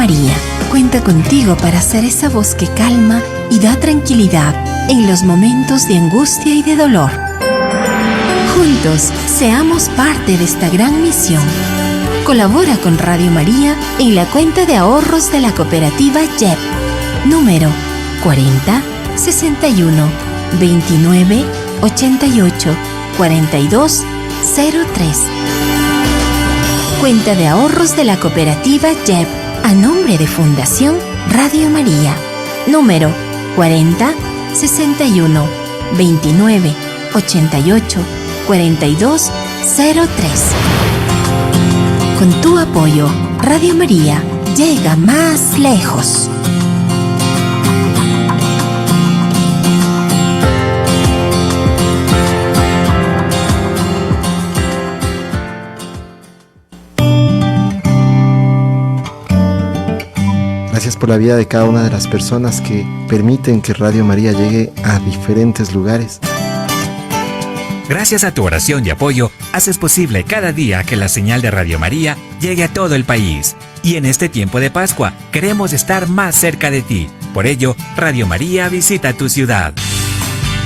María cuenta contigo para ser esa voz que calma y da tranquilidad en los momentos de angustia y de dolor. Juntos, seamos parte de esta gran misión. Colabora con Radio María en la cuenta de ahorros de la cooperativa JEP, número 40 61 29 88 42 03. Cuenta de ahorros de la cooperativa JEP a nombre de Fundación Radio María, número 40 61 29 88 42 03. Con tu apoyo, Radio María llega más lejos. Gracias por la vida de cada una de las personas que permiten que Radio María llegue a diferentes lugares. Gracias a tu oración y apoyo, haces posible cada día que la señal de Radio María llegue a todo el país. Y en este tiempo de Pascua, queremos estar más cerca de ti. Por ello, Radio María visita tu ciudad.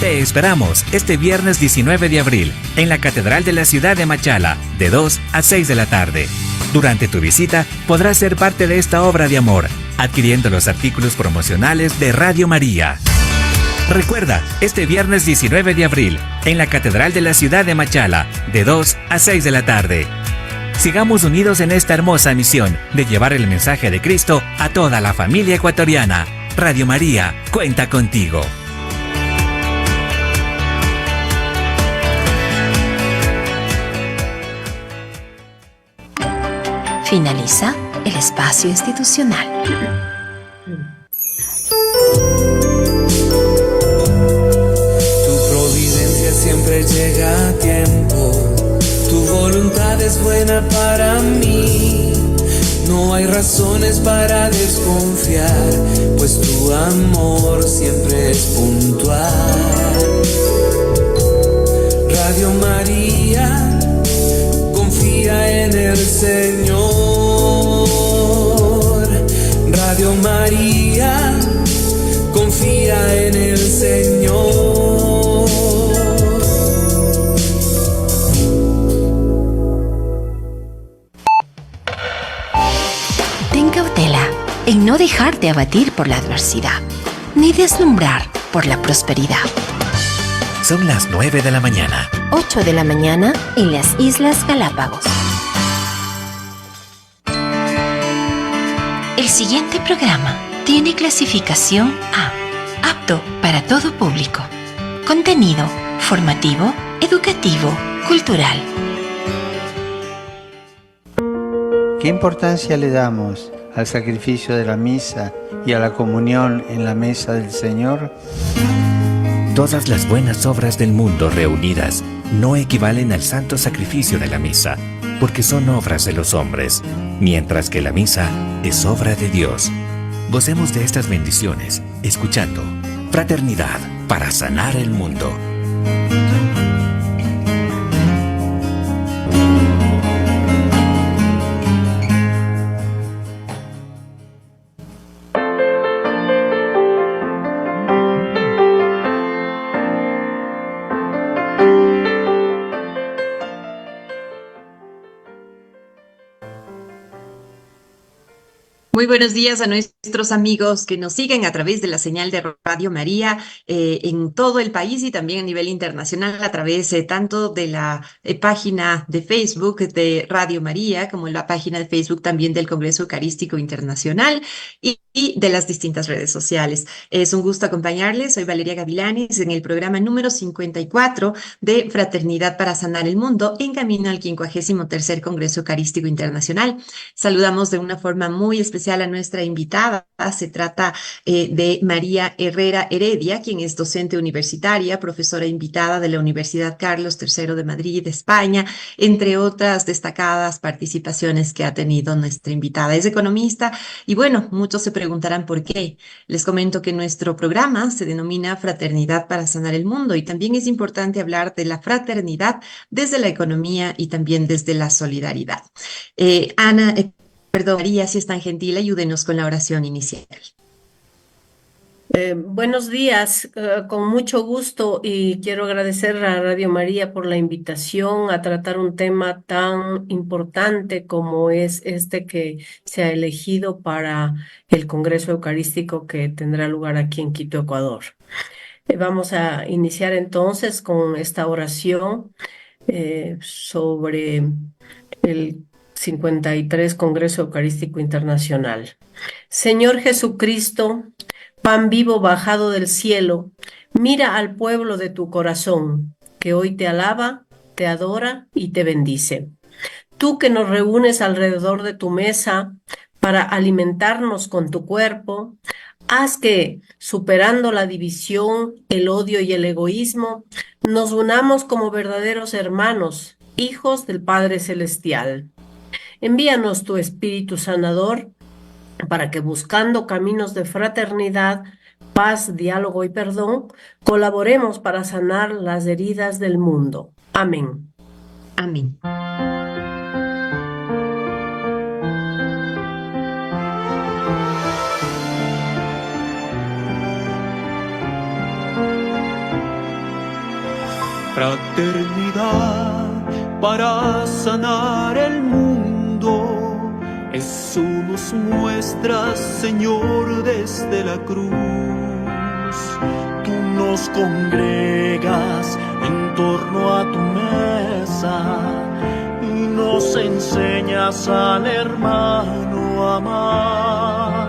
Te esperamos este viernes 19 de abril en la Catedral de la Ciudad de Machala, de 2 a 6 de la tarde. Durante tu visita podrás ser parte de esta obra de amor, adquiriendo los artículos promocionales de Radio María. Recuerda, este viernes 19 de abril, en la Catedral de la Ciudad de Machala, de 2 a 6 de la tarde. Sigamos unidos en esta hermosa misión de llevar el mensaje de Cristo a toda la familia ecuatoriana. Radio María cuenta contigo. Finaliza el espacio institucional. Tu providencia siempre llega a tiempo. Tu voluntad es buena para mí. No hay razones para desconfiar, pues tu amor siempre es puntual. Radio María, confía en el Señor. Radio María, confía en el Señor. Ten cautela en no dejarte abatir por la adversidad, ni deslumbrar por la prosperidad. Son las 9 de la mañana. 8 de la mañana en las Islas Galápagos. El siguiente programa tiene clasificación A, apto para todo público. Contenido formativo, educativo, cultural. ¿Qué importancia le damos al sacrificio de la misa y a la comunión en la mesa del Señor? Todas las buenas obras del mundo reunidas no equivalen al santo sacrificio de la misa, porque son obras de los hombres, mientras que la misa es obra de Dios. Gocemos de estas bendiciones, escuchando Fraternidad para sanar el mundo. Muy buenos días a nuestros amigos que nos siguen a través de la señal de Radio María en todo el país y también a nivel internacional a través tanto de la página de Facebook de Radio María como la página de Facebook también del Congreso Eucarístico Internacional y de las distintas redes sociales. Es un gusto acompañarles. Soy Valeria Gavilanes en el programa número 54 de Fraternidad para Sanar el Mundo en camino al 53º Congreso Eucarístico Internacional. Saludamos de una forma muy especial a nuestra invitada. Se trata de María Herrera Heredia, quien es docente universitaria, profesora invitada de la Universidad Carlos III de Madrid, España, entre otras destacadas participaciones que ha tenido nuestra invitada. Es economista y bueno, muchos se preguntarán por qué. Les comento que nuestro programa se denomina Fraternidad para Sanar el Mundo y también es importante hablar de la fraternidad desde la economía y también desde la solidaridad. María, si es tan gentil, ayúdenos con la oración inicial. Buenos días, con mucho gusto y quiero agradecer a Radio María por la invitación a tratar un tema tan importante como es este que se ha elegido para el Congreso Eucarístico que tendrá lugar aquí en Quito, Ecuador. Vamos a iniciar entonces con esta oración sobre el 53 Congreso Eucarístico Internacional. Señor Jesucristo, pan vivo bajado del cielo, mira al pueblo de tu corazón, que hoy te alaba, te adora y te bendice. Tú que nos reúnes alrededor de tu mesa para alimentarnos con tu cuerpo, haz que, superando la división, el odio y el egoísmo, nos unamos como verdaderos hermanos, hijos del Padre Celestial. Envíanos tu Espíritu Sanador para que buscando caminos de fraternidad, paz, diálogo y perdón, colaboremos para sanar las heridas del mundo. Amén. Amén. Fraternidad para sanar el mundo. Eso nos muestras, Señor, desde la cruz. Tú nos congregas en torno a tu mesa y nos enseñas al hermano a amar.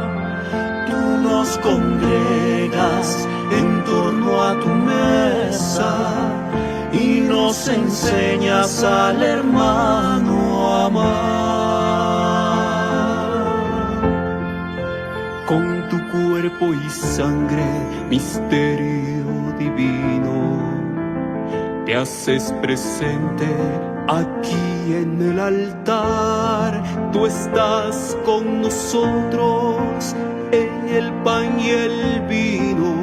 Tú nos congregas en torno a tu mesa y nos enseñas al hermano a amar. Con tu cuerpo y sangre, misterio divino, te haces presente aquí en el altar. Tú estás con nosotros en el pan y el vino,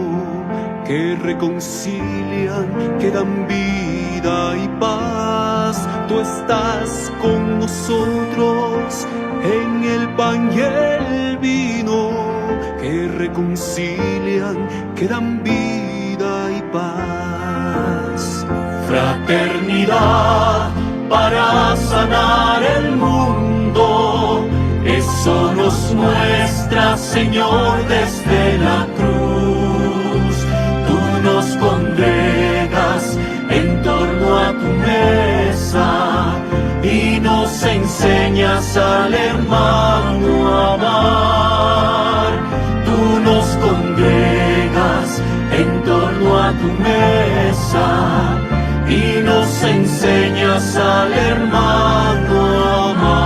que reconcilian, que dan vida y paz. Tú estás con nosotros en el pan y el vino, que reconcilian, que dan vida y paz. Fraternidad para sanar el mundo, eso nos muestra, Señor, desde la cruz. Tú nos congregas en torno a tu mesa y nos enseñas al hermano a amar. Tú nos congregas en torno a tu mesa y nos enseñas al hermano a amar.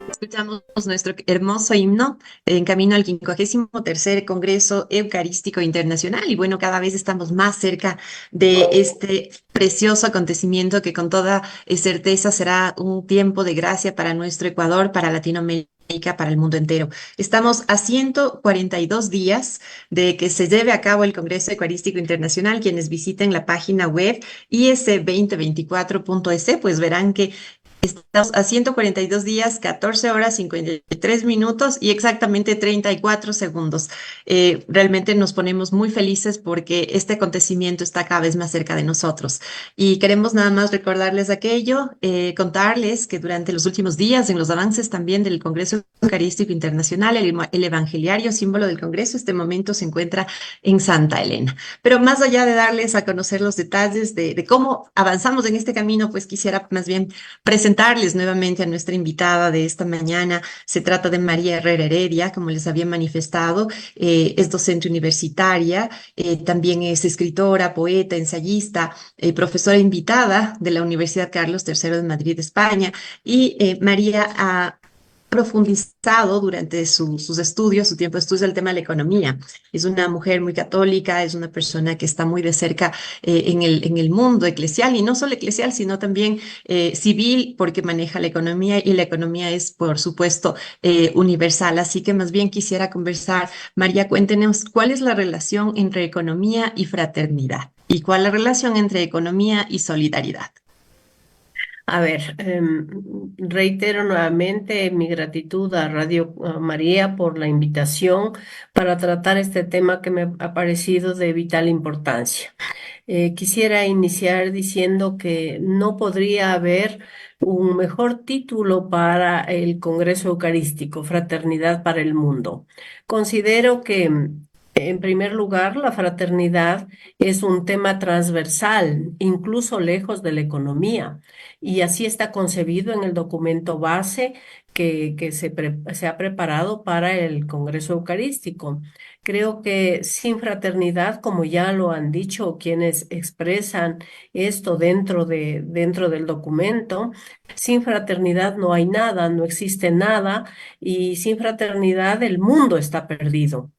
Escuchamos nuestro hermoso himno en camino al 53º Congreso Eucarístico Internacional y bueno, cada vez estamos más cerca de este precioso acontecimiento que con toda certeza será un tiempo de gracia para nuestro Ecuador, para Latinoamérica, para el mundo entero. Estamos a 142 días de que se lleve a cabo el Congreso Eucarístico Internacional. Quienes visiten la página web is2024.es pues verán que estamos a 142 días, 14 horas, 53 minutos y exactamente 34 segundos. Realmente nos ponemos muy felices porque este acontecimiento está cada vez más cerca de nosotros. Y queremos nada más recordarles aquello, contarles que durante los últimos días, en los avances también del Congreso Eucarístico Internacional, el evangeliario, símbolo del Congreso, este momento se encuentra en Santa Elena. Pero más allá de darles a conocer los detalles de cómo avanzamos en este camino, pues quisiera más bien presentarles nuevamente a nuestra invitada de esta mañana. Se trata de María Herrera Heredia, como les había manifestado, es docente universitaria, también es escritora, poeta, ensayista, profesora invitada de la Universidad Carlos III de Madrid, España, y María profundizado durante sus estudios, su tiempo de estudios, el tema de la economía. Es una mujer muy católica, es una persona que está muy de cerca en el mundo eclesial, y no solo eclesial, sino también civil, porque maneja la economía, y la economía es, por supuesto, universal. Así que más bien quisiera conversar. María, cuéntenos cuál es la relación entre economía y fraternidad, y cuál es la relación entre economía y solidaridad. A ver, reitero nuevamente mi gratitud a Radio María por la invitación para tratar este tema que me ha parecido de vital importancia. Quisiera iniciar diciendo que no podría haber un mejor título para el Congreso Eucarístico, Fraternidad para el Mundo. Considero que, en primer lugar, la fraternidad es un tema transversal, incluso lejos de la economía, y así está concebido en el documento base que se ha preparado para el Congreso Eucarístico. Creo que sin fraternidad, como ya lo han dicho quienes expresan esto dentro del documento, sin fraternidad no hay nada, no existe nada, y sin fraternidad el mundo está perdido.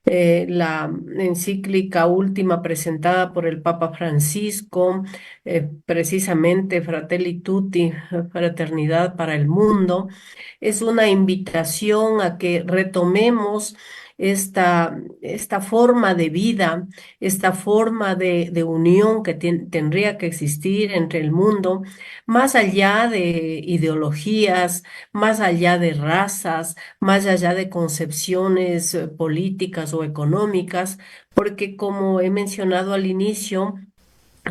La encíclica última presentada por el Papa Francisco, precisamente Fratelli Tutti, Fraternidad para el Mundo, es una invitación a que retomemos esta forma de vida, esta forma de unión que tendría que existir entre el mundo, más allá de ideologías, más allá de razas, más allá de concepciones políticas o económicas, porque como he mencionado al inicio,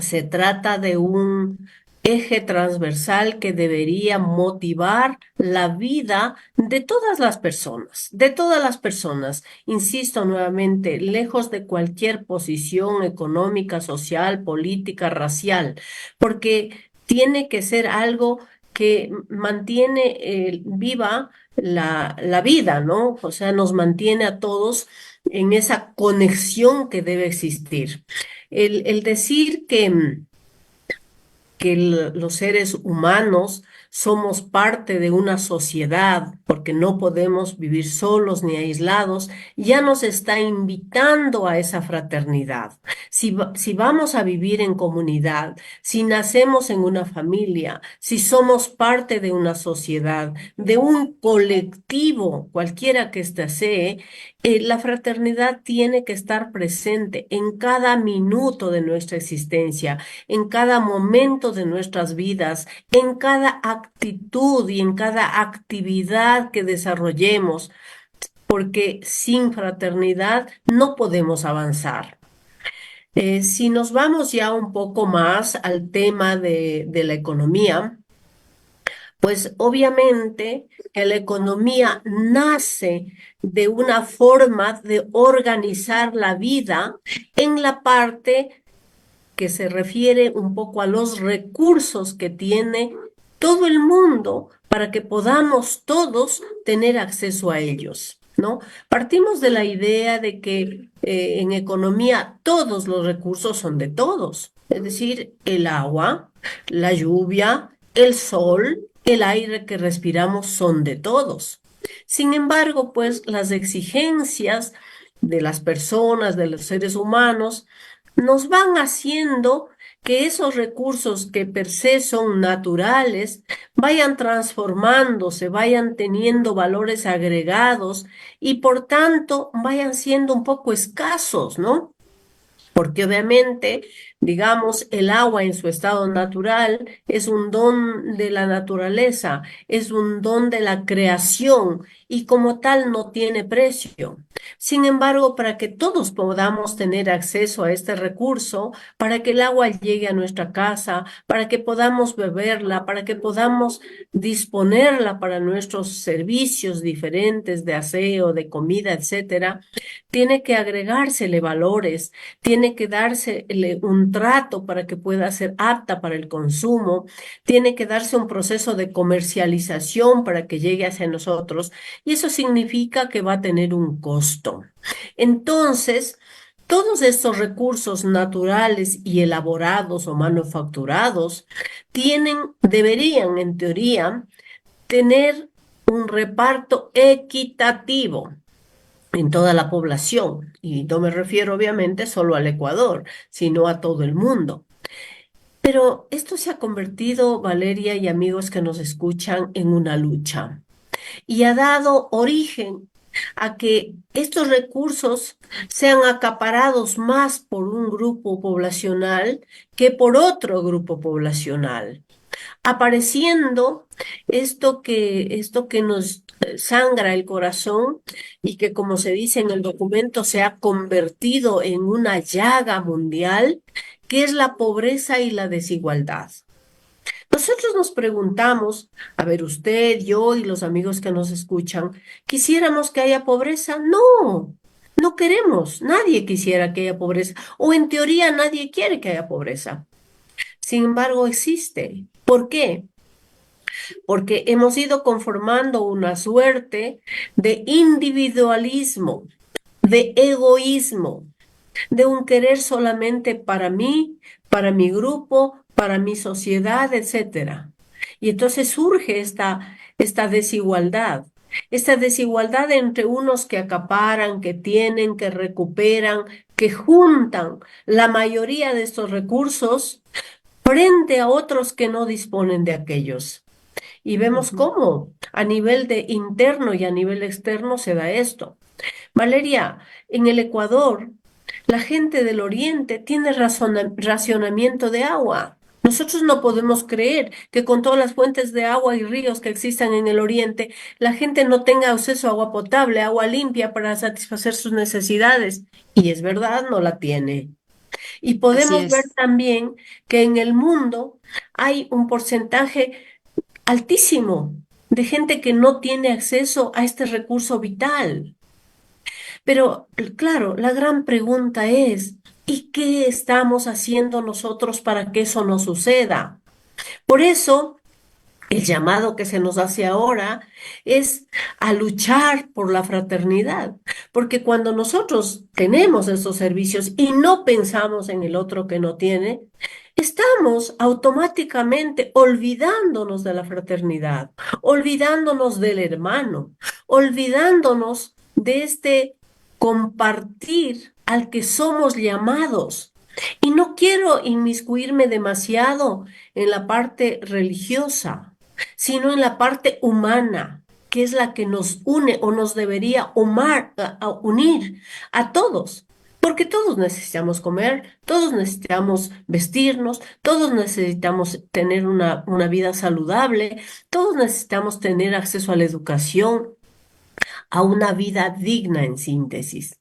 se trata de un eje transversal que debería motivar la vida de todas las personas, insisto nuevamente, lejos de cualquier posición económica, social, política, racial, porque tiene que ser algo que mantiene viva la vida, ¿no? O sea, nos mantiene a todos en esa conexión que debe existir. El decir que los seres humanos somos parte de una sociedad, porque no podemos vivir solos ni aislados, ya nos está invitando a esa fraternidad. Si vamos a vivir en comunidad, si nacemos en una familia, si somos parte de una sociedad, de un colectivo, cualquiera que éste sea, la fraternidad tiene que estar presente en cada minuto de nuestra existencia, en cada momento de nuestras vidas, en cada actitud y en cada actividad que desarrollemos, porque sin fraternidad no podemos avanzar. Si nos vamos ya un poco más al tema de la economía, pues obviamente que la economía nace de una forma de organizar la vida en la parte que se refiere un poco a los recursos que tiene todo el mundo para que podamos todos tener acceso a ellos, ¿no? Partimos de la idea de que en economía todos los recursos son de todos, es decir, el agua, la lluvia, el sol, el aire que respiramos son de todos. Sin embargo, pues las exigencias de las personas, de los seres humanos, nos van haciendo que esos recursos que per se son naturales vayan transformándose, vayan teniendo valores agregados y por tanto vayan siendo un poco escasos, ¿no? Porque obviamente, digamos, el agua en su estado natural es un don de la naturaleza, es un don de la creación y como tal no tiene precio. Sin embargo, para que todos podamos tener acceso a este recurso, para que el agua llegue a nuestra casa, para que podamos beberla, para que podamos disponerla para nuestros servicios diferentes de aseo, de comida, etcétera, tiene que agregársele valores, tiene que dársele un trato para que pueda ser apta para el consumo, tiene que darse un proceso de comercialización para que llegue hacia nosotros y eso significa que va a tener un costo. Entonces, todos estos recursos naturales y elaborados o manufacturados deberían, en teoría, tener un reparto equitativo en toda la población. Y no me refiero obviamente solo al Ecuador, sino a todo el mundo. Pero esto se ha convertido, Valeria y amigos que nos escuchan, en una lucha y ha dado origen a que estos recursos sean acaparados más por un grupo poblacional que por otro grupo poblacional, apareciendo esto que nos sangra el corazón y que, como se dice en el documento, se ha convertido en una llaga mundial, que es la pobreza y la desigualdad. Nosotros nos preguntamos, a ver, usted, yo y los amigos que nos escuchan, ¿quisiéramos que haya pobreza? No, no queremos, nadie quisiera que haya pobreza, o en teoría nadie quiere que haya pobreza. Sin embargo, existe. ¿Por qué? Porque hemos ido conformando una suerte de individualismo, de egoísmo, de un querer solamente para mí, para mi grupo, para mi sociedad, etcétera. Y entonces surge esta desigualdad entre unos que acaparan, que tienen, que recuperan, que juntan la mayoría de estos recursos frente a otros que no disponen de aquellos. Y vemos cómo a nivel de interno y a nivel externo se da esto. Valeria, en el Ecuador, la gente del Oriente tiene racionamiento de agua. Nosotros no podemos creer que con todas las fuentes de agua y ríos que existan en el Oriente, la gente no tenga acceso a agua potable, agua limpia para satisfacer sus necesidades. Y es verdad, no la tiene. Y Así podemos ver es. también que en el mundo hay un porcentaje altísimo de gente que no tiene acceso a este recurso vital. Pero claro, la gran pregunta es, ¿y qué estamos haciendo nosotros para que eso no suceda? Por eso, el llamado que se nos hace ahora es a luchar por la fraternidad, porque cuando nosotros tenemos estos servicios y no pensamos en el otro que no tiene, estamos automáticamente olvidándonos de la fraternidad, olvidándonos del hermano, olvidándonos de este compartir al que somos llamados. Y no quiero inmiscuirme demasiado en la parte religiosa, sino en la parte humana, que es la que nos une o nos debería unir a todos. Porque todos necesitamos comer, todos necesitamos vestirnos, todos necesitamos tener una vida saludable, todos necesitamos tener acceso a la educación, a una vida digna en síntesis.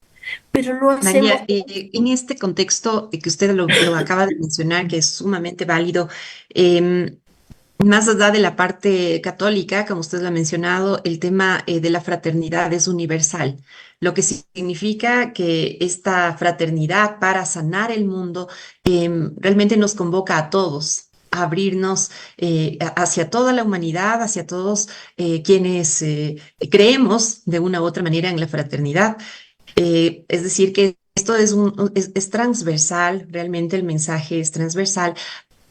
Pero no hacemos... María, en este contexto que usted lo acaba de mencionar, que es sumamente válido, em, más allá de la parte católica, como usted lo ha mencionado, el tema de la fraternidad es universal, lo que significa que esta fraternidad para sanar el mundo realmente nos convoca a todos a abrirnos hacia toda la humanidad, hacia todos quienes creemos de una u otra manera en la fraternidad. Es decir, que esto es transversal, realmente el mensaje es transversal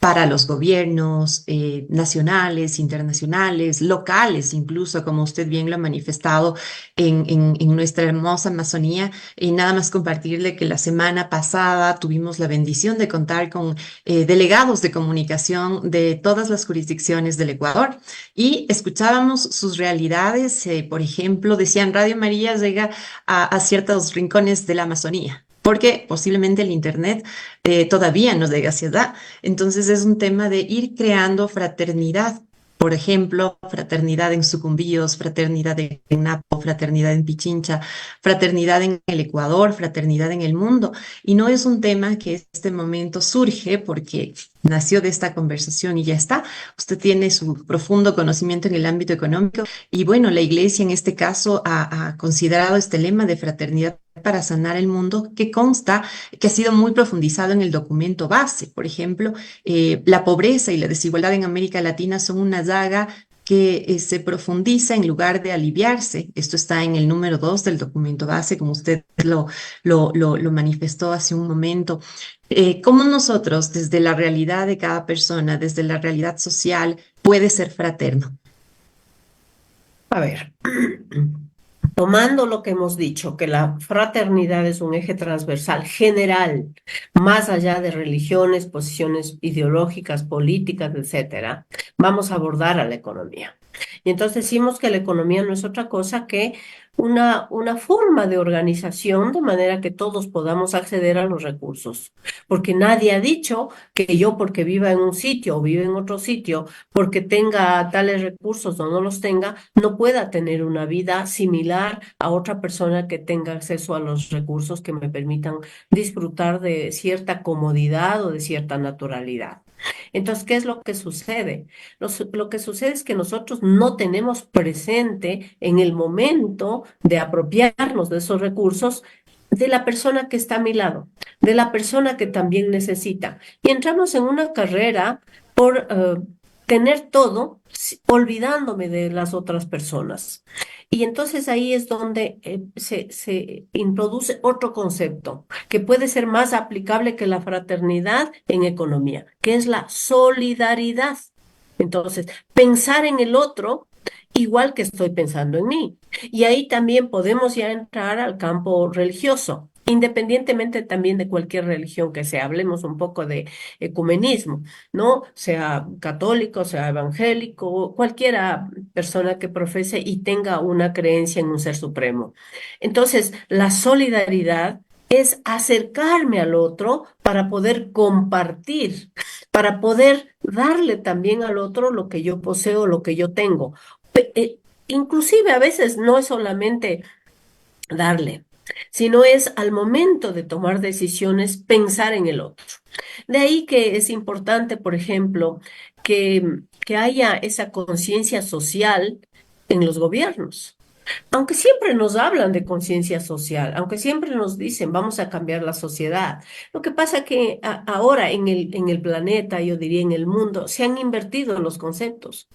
para los gobiernos nacionales, internacionales, locales, incluso, como usted bien lo ha manifestado en nuestra hermosa Amazonía. Y nada más compartirle que la semana pasada tuvimos la bendición de contar con delegados de comunicación de todas las jurisdicciones del Ecuador y escuchábamos sus realidades. Por ejemplo, decían Radio María llega a ciertos rincones de la Amazonía, porque posiblemente el Internet todavía no llega hacia allá. Entonces es un tema de ir creando fraternidad. Por ejemplo, fraternidad en Sucumbíos, fraternidad en Napo, fraternidad en Pichincha, fraternidad en el Ecuador, fraternidad en el mundo. Y no es un tema que en este momento surge porque nació de esta conversación y ya está. Usted tiene su profundo conocimiento en el ámbito económico y bueno, la Iglesia en este caso ha considerado este lema de fraternidad para sanar el mundo, que consta que ha sido muy profundizado en el documento base. Por ejemplo, la pobreza y la desigualdad en América Latina son una llaga que se profundiza en lugar de aliviarse. Esto está en el número 2 del documento base, como usted lo manifestó hace un momento. ¿Cómo nosotros, desde la realidad de cada persona, desde la realidad social, puede ser fraterno? A ver, tomando lo que hemos dicho, que la fraternidad es un eje transversal general, más allá de religiones, posiciones ideológicas, políticas, etcétera, vamos a abordar a la economía. Y entonces decimos que la economía no es otra cosa que una forma de organización de manera que todos podamos acceder a los recursos. Porque nadie ha dicho que yo porque viva en un sitio o viva en otro sitio, porque tenga tales recursos o no los tenga, no pueda tener una vida similar a otra persona que tenga acceso a los recursos que me permitan disfrutar de cierta comodidad o de cierta naturalidad. Entonces, ¿qué es lo que sucede? Lo que sucede es que nosotros no tenemos presente en el momento de apropiarnos de esos recursos de la persona que está a mi lado, de la persona que también necesita. Y entramos en una carrera por tener todo, olvidándome de las otras personas. Y entonces ahí es donde se introduce otro concepto que puede ser más aplicable que la fraternidad en economía, que es la solidaridad. Entonces, pensar en el otro igual que estoy pensando en mí. Y ahí también podemos ya entrar al campo religioso, independientemente también de cualquier religión que sea. Hablemos un poco de ecumenismo, ¿no? Sea católico, sea evangélico, cualquiera persona que profese y tenga una creencia en un ser supremo. Entonces, la solidaridad es acercarme al otro para poder compartir, para poder darle también al otro lo que yo poseo, lo que yo tengo. Inclusive a veces no es solamente darle, sino es al momento de tomar decisiones pensar en el otro. De ahí que es importante, por ejemplo, que haya esa conciencia social en los gobiernos. Aunque siempre nos hablan de conciencia social, aunque siempre nos dicen vamos a cambiar la sociedad, lo que pasa que ahora en el planeta, yo diría en el mundo, se han invertido los conceptos.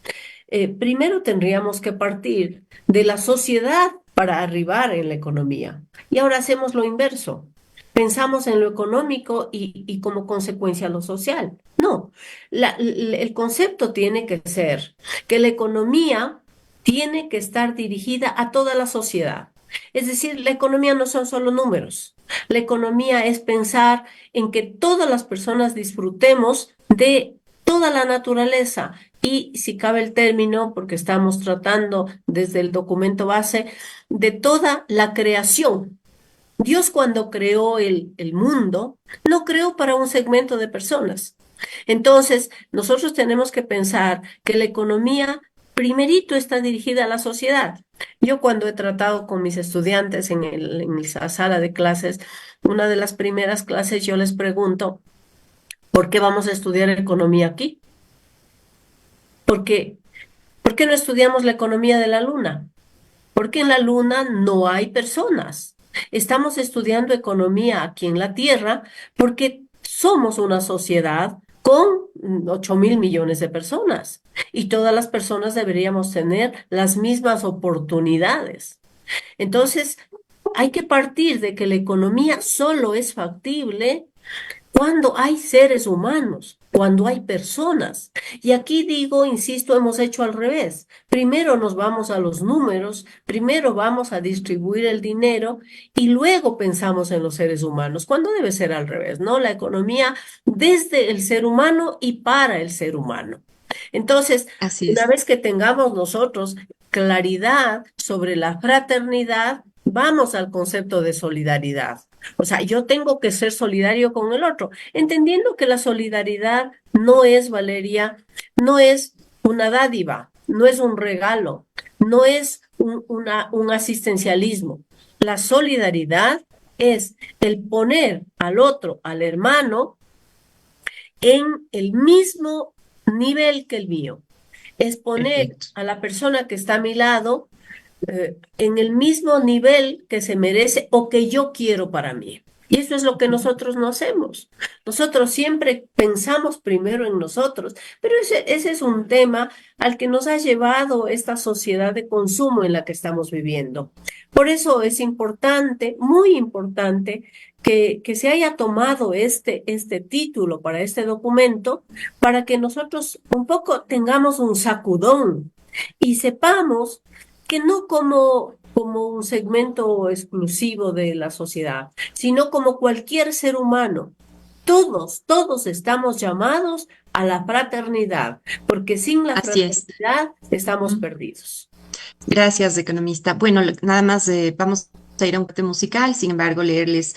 Primero tendríamos que partir de la sociedad para arribar en la economía. Y ahora hacemos lo inverso. Pensamos en lo económico y como consecuencia lo social. No, el concepto tiene que ser que la economía tiene que estar dirigida a toda la sociedad. Es decir, la economía no son solo números. La economía es pensar en que todas las personas disfrutemos de toda la naturaleza y, si cabe el término, porque estamos tratando desde el documento base, de toda la creación. Dios cuando creó el mundo, no creó para un segmento de personas. Entonces, nosotros tenemos que pensar que la economía primerito está dirigida a la sociedad. Yo cuando he tratado con mis estudiantes en la sala de clases, una de las primeras clases yo les pregunto, ¿por qué vamos a estudiar economía aquí? Porque, ¿por qué no estudiamos la economía de la luna? Porque en la luna no hay personas. Estamos estudiando economía aquí en la Tierra porque somos una sociedad con 8.000 millones de personas y todas las personas deberíamos tener las mismas oportunidades. Entonces, hay que partir de que la economía solo es factible cuando hay seres humanos, cuando hay personas. Y aquí digo, insisto, hemos hecho al revés. Primero nos vamos a los números, primero vamos a distribuir el dinero y luego pensamos en los seres humanos, cuando debe ser al revés, ¿no? La economía desde el ser humano y para el ser humano. Entonces, Así una es. vez que tengamos nosotros claridad sobre la fraternidad, vamos al concepto de solidaridad. O sea, yo tengo que ser solidario con el otro, entendiendo que la solidaridad no es, Valeria, no es una dádiva, no es un regalo, no es un asistencialismo. La solidaridad es el poner al otro, al hermano, en el mismo nivel que el mío. Es poner Perfecto. a la persona que está a mi lado en el mismo nivel que se merece o que yo quiero para mí. Y eso es lo que nosotros no hacemos. Nosotros siempre pensamos primero en nosotros, pero ese es un tema al que nos ha llevado esta sociedad de consumo en la que estamos viviendo. Por eso es importante, muy importante, que se haya tomado este título para este documento, para que nosotros un poco tengamos un sacudón y sepamos que no como un segmento exclusivo de la sociedad, sino como cualquier ser humano. Todos estamos llamados a la fraternidad, porque sin la Así es. fraternidad estamos Mm. perdidos. Gracias, economista. Bueno, nada más vamos a ir a un corte musical, sin embargo, leerles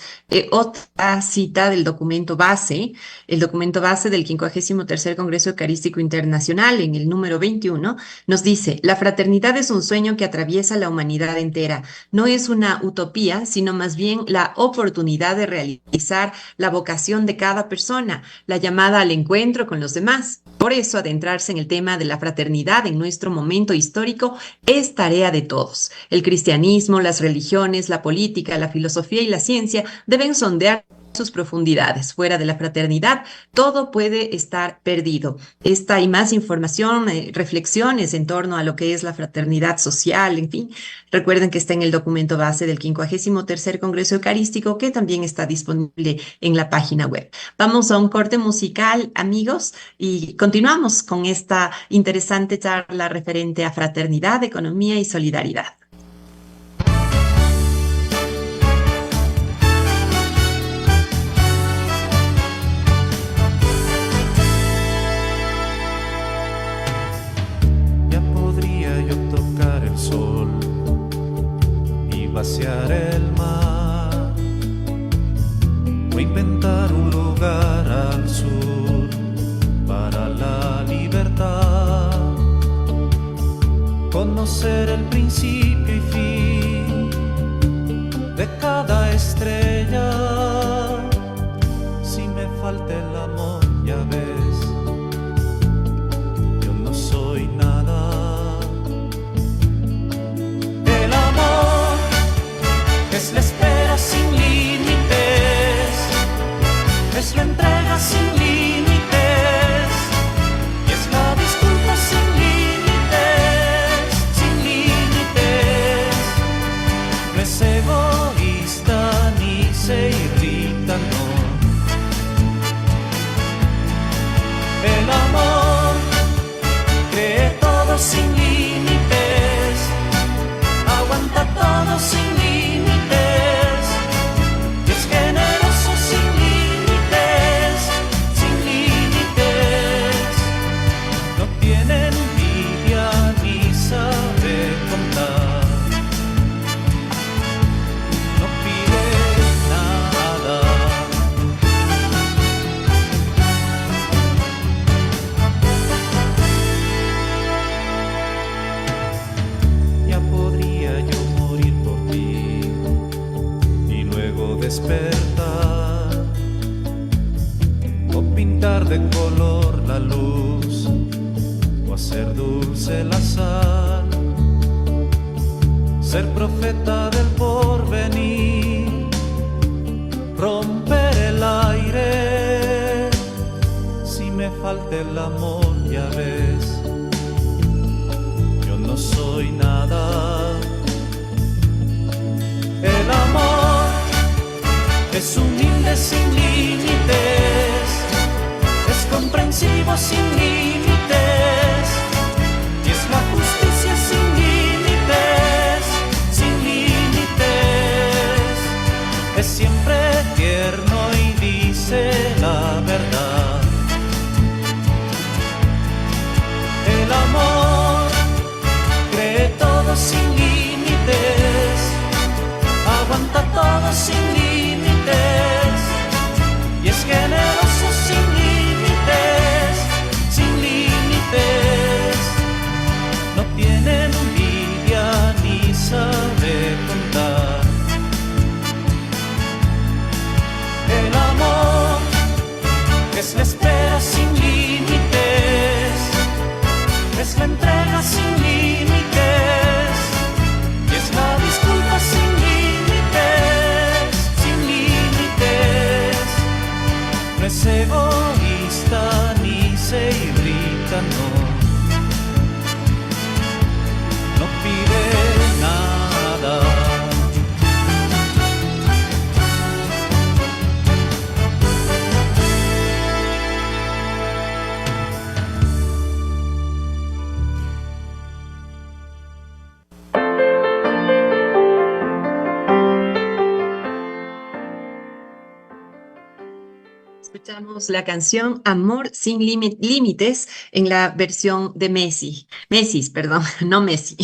otra cita del documento base, el documento base del 53 Congreso Eucarístico Internacional, en el número 21, nos dice: la fraternidad es un sueño que atraviesa la humanidad entera. No es una utopía, sino más bien la oportunidad de realizar la vocación de cada persona, la llamada al encuentro con los demás. Por eso, adentrarse en el tema de la fraternidad en nuestro momento histórico es tarea de todos. El cristianismo, las religiones, la política, la filosofía y la ciencia deben sondear sus profundidades. Fuera de la fraternidad, todo puede estar perdido. Esta y más información, reflexiones en torno a lo que es la fraternidad social, en fin, recuerden que está en el documento base del 53 Congreso Eucarístico, que también está disponible en la página web. Vamos a un corte musical, amigos, y continuamos con esta interesante charla referente a fraternidad, economía y solidaridad. Sol y vaciar el mar, o inventar un lugar al sur para la libertad, conocer el principio y fin de cada estrella. Si me falta el amor, ya ves, yo no soy nada. Es la espera sin límites, es la entrega sin límites, y es la disculpa sin límites, sin límites. No es egoísta ni se irrita, no. El amor cree todo sin límites, aguanta todo sin límites. Despertar o pintar de color la luz o hacer dulce la sal, ser profeta del porvenir, romper el aire. Si me falta el amor, ya ves, yo no soy nada. El amor es humilde sin límites, es comprensivo sin límites, y es la justicia sin límites, sin límites. Es siempre tierno y dice la verdad. El amor cree todo sin límites, aguanta todo sin límites. Y es generoso sin límites, sin límites. No tiene envidia ni sabe contar. El amor es la espera sin límites, es la entrega sin límites, y es la disculpa sin límites, sin límites. No es egoísta ni se irrita, no. No pide nada. Escuchamos la canción Amor sin límites en la versión de Messi, perdón, no Messi.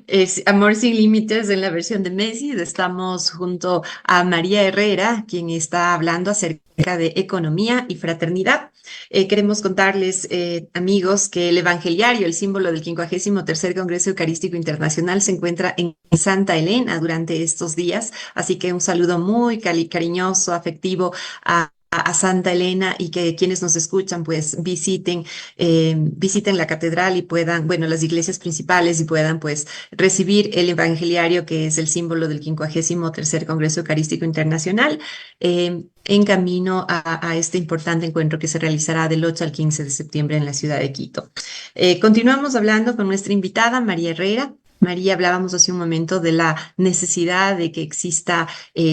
Es Amor sin límites en la versión de Messi. Estamos junto a María Herrera, quien está hablando acerca de economía y fraternidad. Queremos contarles, amigos, que el Evangeliario, el símbolo del 53º Congreso Eucarístico Internacional, se encuentra en Santa Elena durante estos días. Así que un saludo muy cariñoso, afectivo a Santa Elena, y que quienes nos escuchan pues visiten la catedral y puedan, bueno, las iglesias principales, y puedan pues recibir el Evangeliario, que es el símbolo del 53º Congreso Eucarístico Internacional, en camino a este importante encuentro que se realizará del 8 al 15 de septiembre en la ciudad de Quito. Continuamos hablando con nuestra invitada, María Herrera. María, hablábamos hace un momento de la necesidad de que exista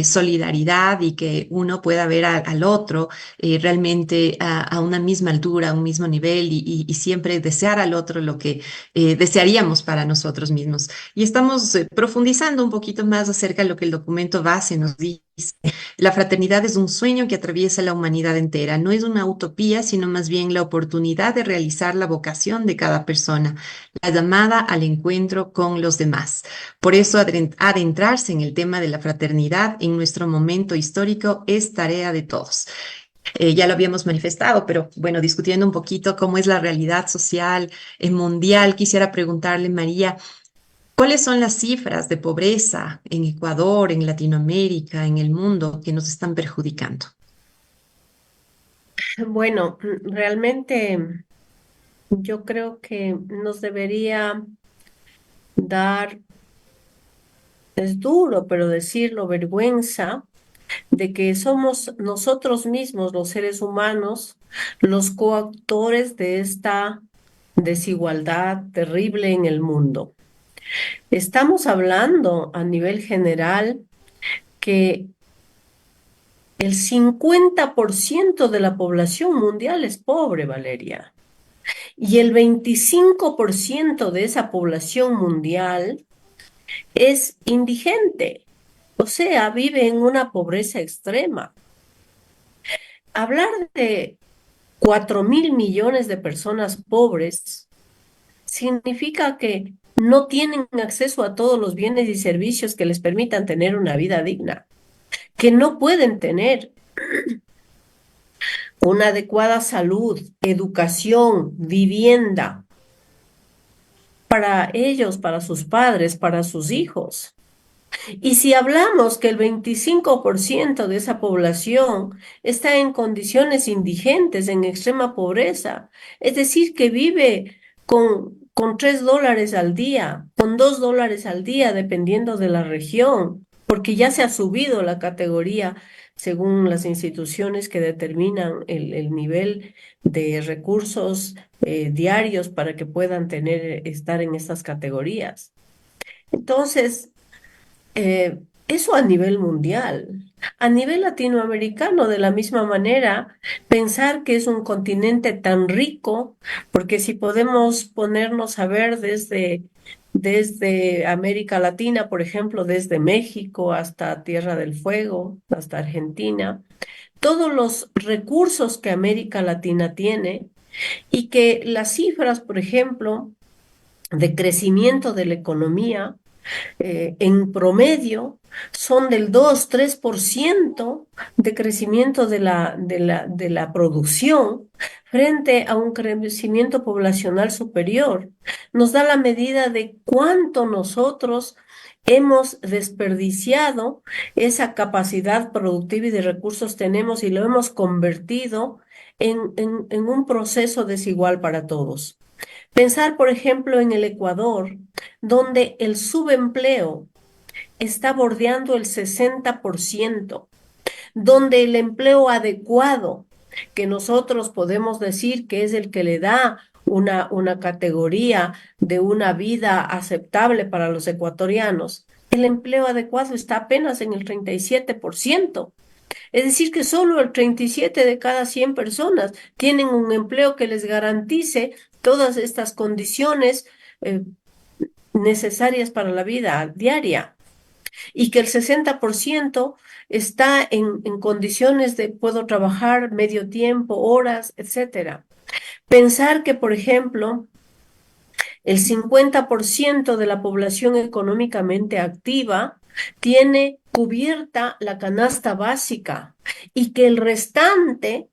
solidaridad, y que uno pueda ver al otro realmente a una misma altura, a un mismo nivel, y siempre desear al otro lo que desearíamos para nosotros mismos. Y estamos profundizando un poquito más acerca de lo que el documento base nos dice. La fraternidad es un sueño que atraviesa la humanidad entera. No es una utopía, sino más bien la oportunidad de realizar la vocación de cada persona, la llamada al encuentro con los demás. Por eso, adentrarse en el tema de la fraternidad en nuestro momento histórico es tarea de todos. Ya lo habíamos manifestado, pero bueno, discutiendo un poquito cómo es la realidad social mundial, quisiera preguntarle, María, ¿cuáles son las cifras de pobreza en Ecuador, en Latinoamérica, en el mundo, que nos están perjudicando? Bueno, realmente yo creo que nos debería dar, es duro, pero decirlo, vergüenza de que somos nosotros mismos, los seres humanos, los coautores de esta desigualdad terrible en el mundo. Estamos hablando a nivel general que el 50% de la población mundial es pobre, Valeria, y el 25% de esa población mundial es indigente, o sea, vive en una pobreza extrema. Hablar de 4.000 millones de personas pobres significa que no tienen acceso a todos los bienes y servicios que les permitan tener una vida digna, que no pueden tener una adecuada salud, educación, vivienda para ellos, para sus padres, para sus hijos. Y si hablamos que el 25% de esa población está en condiciones indigentes, en extrema pobreza, es decir, que vive con $3 al día, con $2 al día, dependiendo de la región, porque ya se ha subido la categoría según las instituciones que determinan el nivel de recursos diarios para que puedan estar en estas categorías. Entonces, eso a nivel mundial. A nivel latinoamericano, de la misma manera, pensar que es un continente tan rico, porque si podemos ponernos a ver desde América Latina, por ejemplo, desde México hasta Tierra del Fuego, hasta Argentina, todos los recursos que América Latina tiene, y que las cifras, por ejemplo, de crecimiento de la economía, en promedio son del 2-3% de crecimiento de la producción frente a un crecimiento poblacional superior. Nos da la medida de cuánto nosotros hemos desperdiciado esa capacidad productiva y de recursos tenemos, y lo hemos convertido en un proceso desigual para todos. Pensar, por ejemplo, en el Ecuador, donde el subempleo está bordeando el 60%, donde el empleo adecuado, que nosotros podemos decir que es el que le da una categoría de una vida aceptable para los ecuatorianos, el empleo adecuado está apenas en el 37%. Es decir, que solo el 37 de cada 100 personas tienen un empleo que les garantice todas estas condiciones necesarias para la vida diaria. y que el 60% está en condiciones de puedo trabajar medio tiempo, horas, etcétera. Pensar que, por ejemplo, el 50% de la población económicamente activa tiene cubierta la canasta básica y que el restante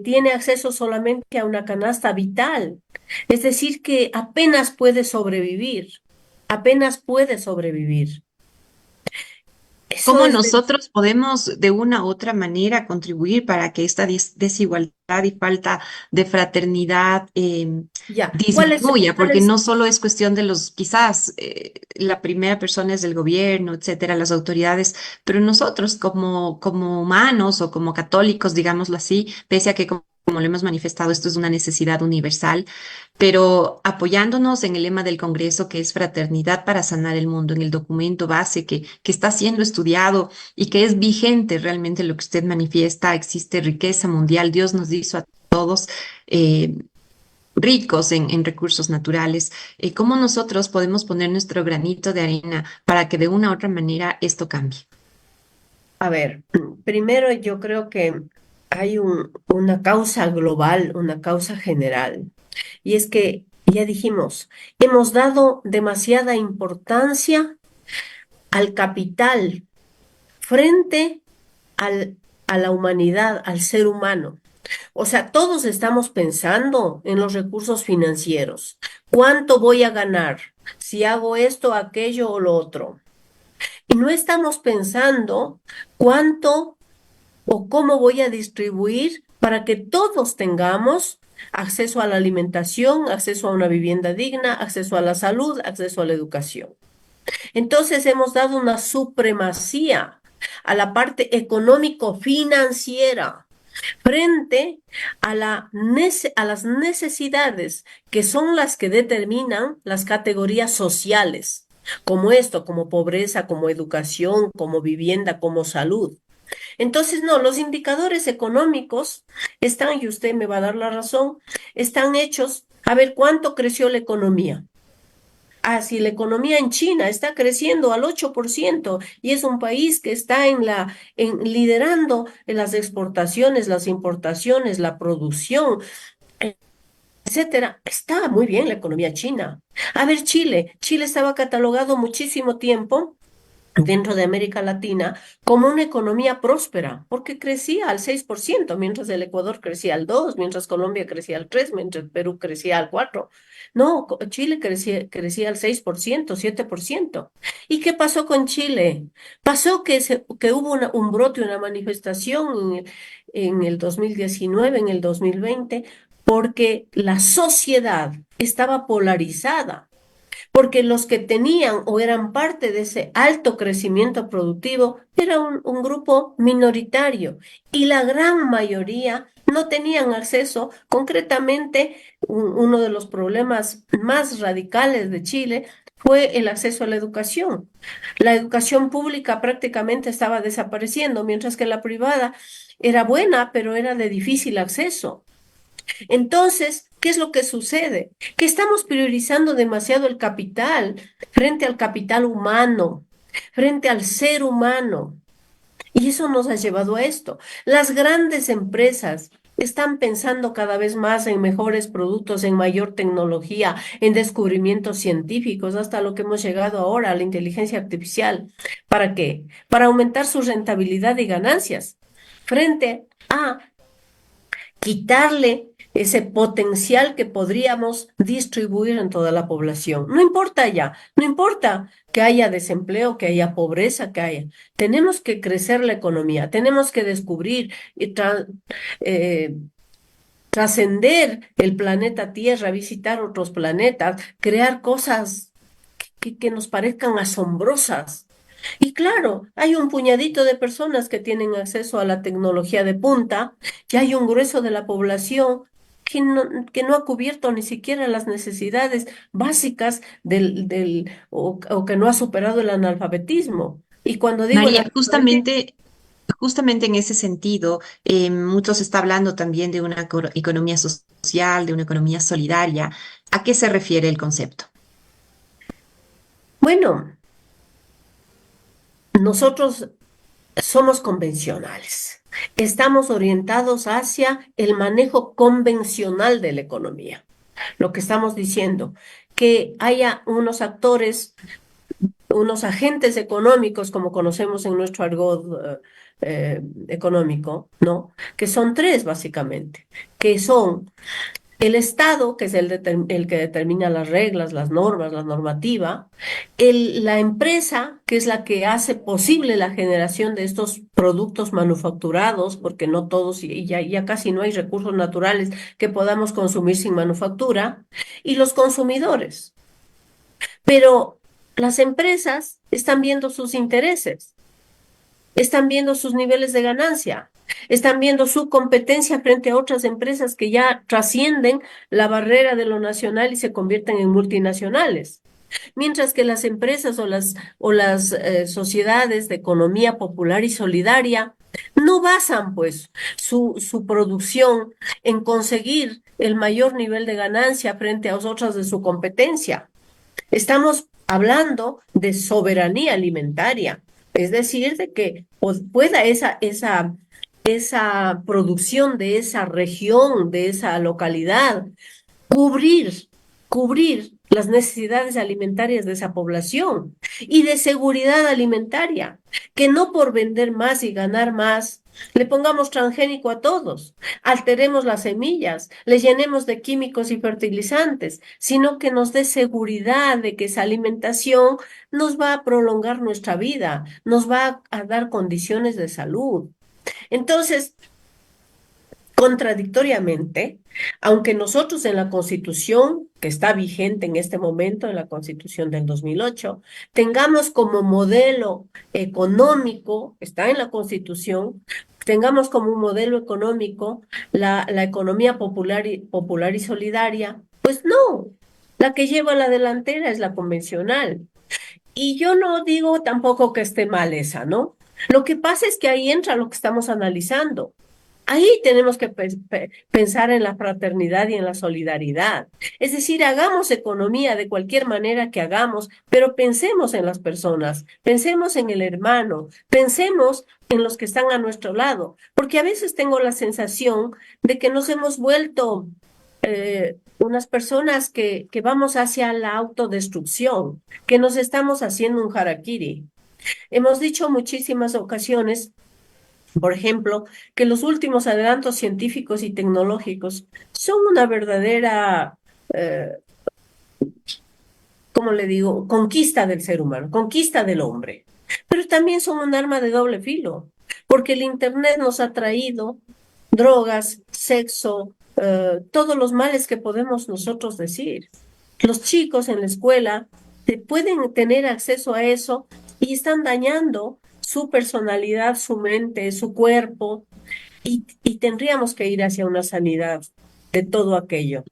tiene acceso solamente a una canasta vital. Es decir, que apenas puede sobrevivir. Eso ¿Cómo es nosotros podemos de una u otra manera contribuir para que esta desigualdad y falta de fraternidad ya. disminuya? ¿Cuál Porque es? no solo es cuestión de los, quizás la primera persona es del gobierno, etcétera, las autoridades, pero nosotros como humanos o como católicos, digámoslo así, pese a que como lo hemos manifestado, esto es una necesidad universal, pero apoyándonos en el lema del Congreso, que es Fraternidad para sanar el mundo, en el documento base que está siendo estudiado y que es vigente realmente lo que usted manifiesta, existe riqueza mundial, Dios nos hizo a todos eh, ricos en recursos naturales. ¿Cómo nosotros podemos poner nuestro granito de arena para que de una u otra manera esto cambie? A ver, primero yo creo que hay una causa global, una causa general, y es que, ya dijimos, hemos dado demasiada importancia al capital frente al, a la humanidad, al ser humano. O sea, todos estamos pensando en los recursos financieros. ¿Cuánto voy a ganar si hago esto, aquello o lo otro? Y no estamos pensando cuánto o cómo voy a distribuir para que todos tengamos acceso a la alimentación, acceso a una vivienda digna, acceso a la salud, acceso a la educación. Entonces hemos dado una supremacía a la parte económico-financiera frente a las necesidades que son las que determinan las categorías sociales, como esto, como pobreza, como educación, como vivienda, como salud. Entonces, no, los indicadores económicos están, y usted me va a dar la razón, están hechos a ver cuánto creció la economía. Ah, si la economía en China está creciendo al 8% y es un país que está liderando en las exportaciones, las importaciones, la producción, etcétera, está muy bien la economía china. A ver, Chile estaba catalogado muchísimo tiempo dentro de América Latina como una economía próspera, porque crecía al 6%, mientras el Ecuador crecía al 2%, mientras Colombia crecía al 3%, mientras Perú crecía al 4%. No, Chile crecía al 6%, 7%. ¿Y qué pasó con Chile? Pasó que hubo un brote, una manifestación en el 2019, en el 2020, porque la sociedad estaba polarizada porque los que tenían o eran parte de ese alto crecimiento productivo era un grupo minoritario y la gran mayoría no tenían acceso. Concretamente, uno de los problemas más radicales de Chile fue el acceso a la educación. La educación pública prácticamente estaba desapareciendo, mientras que la privada era buena, pero era de difícil acceso. Entonces, ¿qué es lo que sucede? Que estamos priorizando demasiado el capital frente al capital humano, frente al ser humano. Y eso nos ha llevado a esto. Las grandes empresas están pensando cada vez más en mejores productos, en mayor tecnología, en descubrimientos científicos, hasta lo que hemos llegado ahora a la inteligencia artificial. ¿Para qué? Para aumentar su rentabilidad y ganancias frente a quitarle ese potencial que podríamos distribuir en toda la población. No importa ya, no importa que haya desempleo, que haya pobreza, que haya. Tenemos que crecer la economía, tenemos que descubrir y eh, trascender el planeta Tierra, visitar otros planetas, crear cosas que nos parezcan asombrosas. Y claro, hay un puñadito de personas que tienen acceso a la tecnología de punta y hay un grueso de la población que no ha cubierto ni siquiera las necesidades básicas o que no ha superado el analfabetismo. Y cuando digo el María, analfabetismo, justamente en ese sentido, mucho se está hablando también de una economía social, de una economía solidaria. ¿A qué se refiere el concepto? bueno, nosotros somos convencionales. Estamos orientados hacia el manejo convencional de la economía. Lo que estamos diciendo, que haya unos actores, unos agentes económicos, como conocemos en nuestro argot económico, ¿no? Que son tres básicamente, que son el Estado, que es el que determina las reglas, las normas, la normativa, la empresa, que es la que hace posible la generación de estos productos manufacturados, porque no todos, y ya casi no hay recursos naturales que podamos consumir sin manufactura, y los consumidores. Pero las empresas están viendo sus intereses, están viendo sus niveles de ganancia, están viendo su competencia frente a otras empresas que ya trascienden la barrera de lo nacional y se convierten en multinacionales. Mientras que las empresas o las sociedades de economía popular y solidaria no basan pues su producción en conseguir el mayor nivel de ganancia frente a otras de su competencia. Estamos hablando de soberanía alimentaria, es decir, de que pueda esa producción de esa región, de esa localidad, cubrir las necesidades alimentarias de esa población y de seguridad alimentaria, que no por vender más y ganar más le pongamos transgénico a todos, alteremos las semillas, le llenemos de químicos y fertilizantes, sino que nos dé seguridad de que esa alimentación nos va a prolongar nuestra vida, nos va a dar condiciones de salud. Entonces, contradictoriamente, aunque nosotros en la Constitución, que está vigente en este momento, en la Constitución del 2008, tengamos como modelo económico, está en la Constitución, tengamos como un modelo económico la economía popular y solidaria, pues no, la que lleva la delantera es la convencional. Y yo no digo tampoco que esté mal esa, ¿no? Lo que pasa es que ahí entra lo que estamos analizando. Ahí tenemos que pensar en la fraternidad y en la solidaridad. Es decir, hagamos economía de cualquier manera que hagamos, pero pensemos en las personas, pensemos en el hermano, pensemos en los que están a nuestro lado, porque a veces tengo la sensación de que nos hemos vuelto unas personas que vamos hacia la autodestrucción, que nos estamos haciendo un harakiri. Hemos dicho muchísimas ocasiones, por ejemplo, que los últimos adelantos científicos y tecnológicos son una verdadera, ¿cómo le digo?, conquista del ser humano, conquista del hombre. Pero también son un arma de doble filo, porque el Internet nos ha traído drogas, sexo, todos los males que podemos nosotros decir. Los chicos en la escuela pueden tener acceso a eso y están dañando su personalidad, su mente, su cuerpo, y tendríamos que ir hacia una sanidad de todo aquello.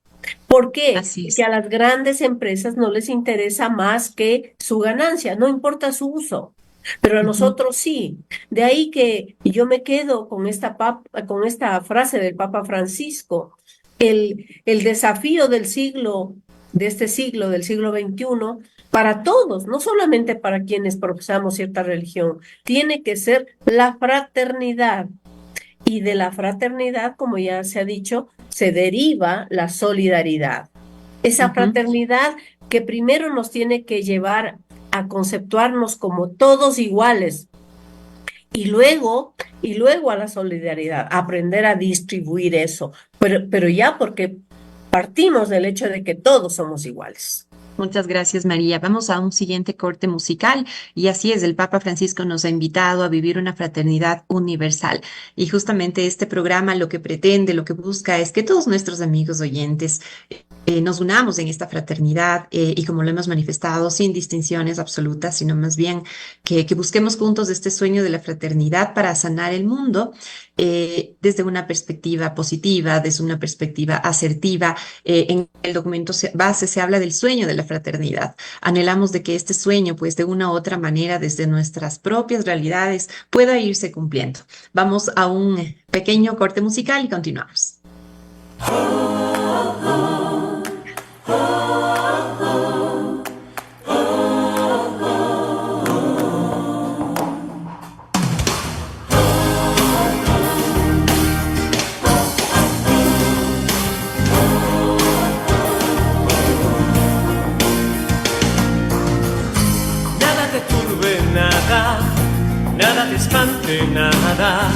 ¿Por qué? Así es. Porque a las grandes empresas no les interesa más que su ganancia, no importa su uso, pero a nosotros sí. De ahí que yo me quedo con esta frase del Papa Francisco, el desafío del siglo XXI, para todos, no solamente para quienes profesamos cierta religión, tiene que ser la fraternidad. Y de la fraternidad, como ya se ha dicho, se deriva la solidaridad. Esa fraternidad que primero nos tiene que llevar a conceptuarnos como todos iguales y luego a la solidaridad, aprender a distribuir eso, pero ya porque partimos del hecho de que todos somos iguales. Muchas gracias, María. Vamos a un siguiente corte musical y así es, el Papa Francisco nos ha invitado a vivir una fraternidad universal y justamente este programa lo que pretende, lo que busca es que todos nuestros amigos oyentes nos unamos en esta fraternidad y como lo hemos manifestado, sin distinciones absolutas, sino más bien que busquemos juntos este sueño de la fraternidad para sanar el mundo desde una perspectiva positiva, desde una perspectiva asertiva. En el documento base se habla del sueño de la fraternidad. Anhelamos de que este sueño, pues de una u otra manera, desde nuestras propias realidades, pueda irse cumpliendo. Vamos a un pequeño corte musical y continuamos. nada te espante, nada,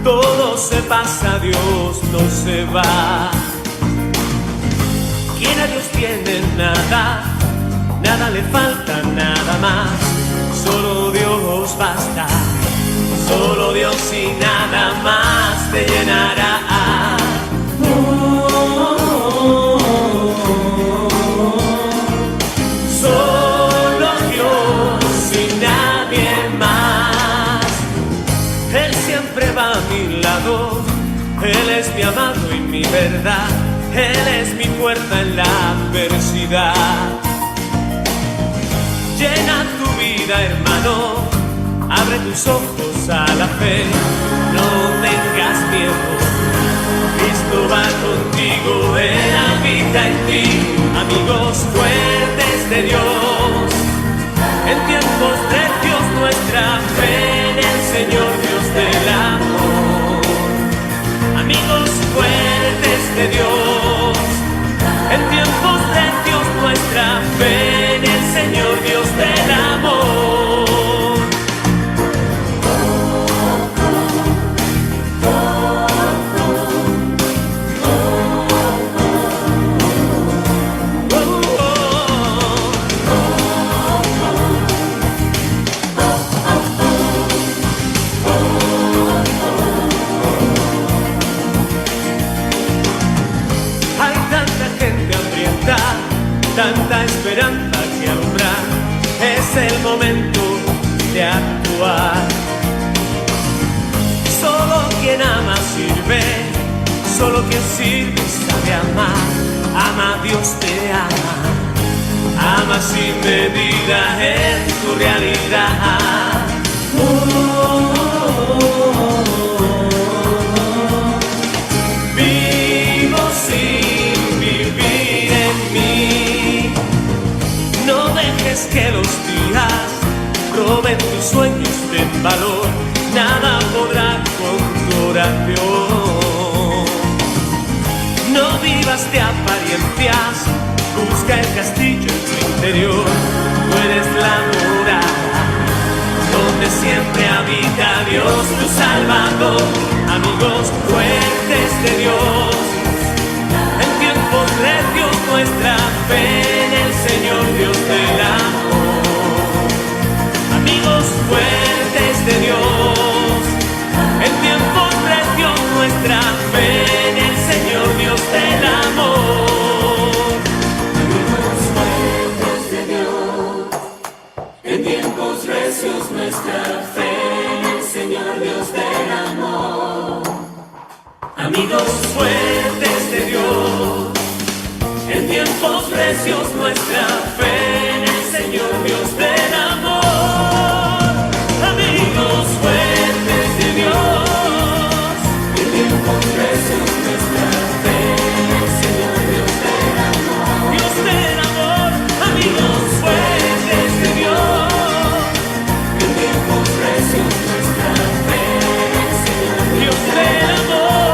todo se pasa, Dios no se va. Quien a Dios tiene nada, nada le falta, nada más, solo Dios basta, solo Dios y nada más te llenará. Solo Dios y nadie más, Él siempre va a mi lado, Él es mi amado y mi verdad, Él es mi fuerza en la adversidad. Llena tu vida, hermano, abre tus ojos a la fe, no tengas miedo, Cristo va contigo, Él habita en ti. Amigos fuertes de Dios, en tiempos recios nuestra fe en el Señor Dios del amor. Amigos fuertes de Dios, en tiempos recios nuestra fe en el Señor Dios del amor. Tanta esperanza que alumbrar, es el momento de actuar. Solo quien ama sirve, solo quien sirve sabe amar. Ama, Dios te ama, ama sin medida en tu realidad. Vivo sin vivir en mí. No dejes que los días roben tus sueños, ten valor, nada podrá con tu oración. No vivas de apariencias, busca el castillo en tu interior. Tú eres la morada donde siempre habita Dios, tu Salvador. Amigos fuertes de Dios, en tiempos recios nuestra fe en el Señor Dios del amor. Amigos fuertes de Dios, en tiempos recios nuestra fe en el Señor Dios del amor. Amigos fuertes de Dios, en tiempos recios nuestra fe en el Señor Dios del amor. Amigos fuertes de Dios, en tiempos recios nuestra fe en el Señor Dios del amor. Amigos fuertes de Dios, en tiempos recios nuestra fe en el Señor Dios del amor. Dios del amor, amigos fuertes de Dios, en tiempos recios nuestra fe en el Señor Dios del amor.